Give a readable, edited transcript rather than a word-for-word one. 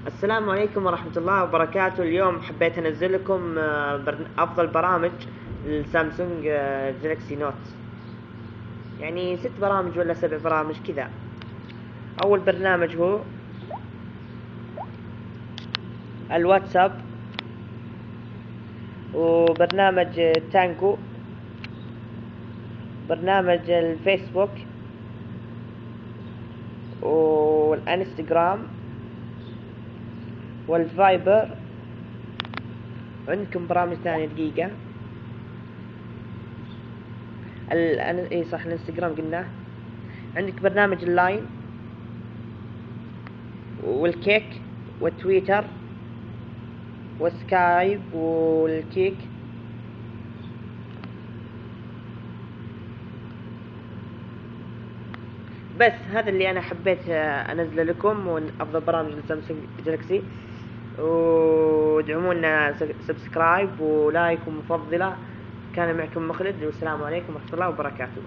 السلام عليكم ورحمة الله وبركاته. اليوم حبيت أنزل لكم أفضل برامج للسامسونج جالكسي نوت. يعني 6 برامج ولا 7 برامج كذا. أول برنامج هو الواتساب، وبرنامج تانكو، برنامج الفيسبوك، والانستغرام، والفايبر. عندكم برامج ثانية دقيقة. اي صح، الانستغرام قلناه. عندك برنامج اللاين والكيك والتويتر والسكايب والكيك. بس هذا اللي انا حبيت انزله لكم، من افضل برامج لسامسونج جالكسي. ودعمونا سبسكرايب ولايك ومفضلة. كان معكم مخلد، والسلام عليكم ورحمة الله وبركاته.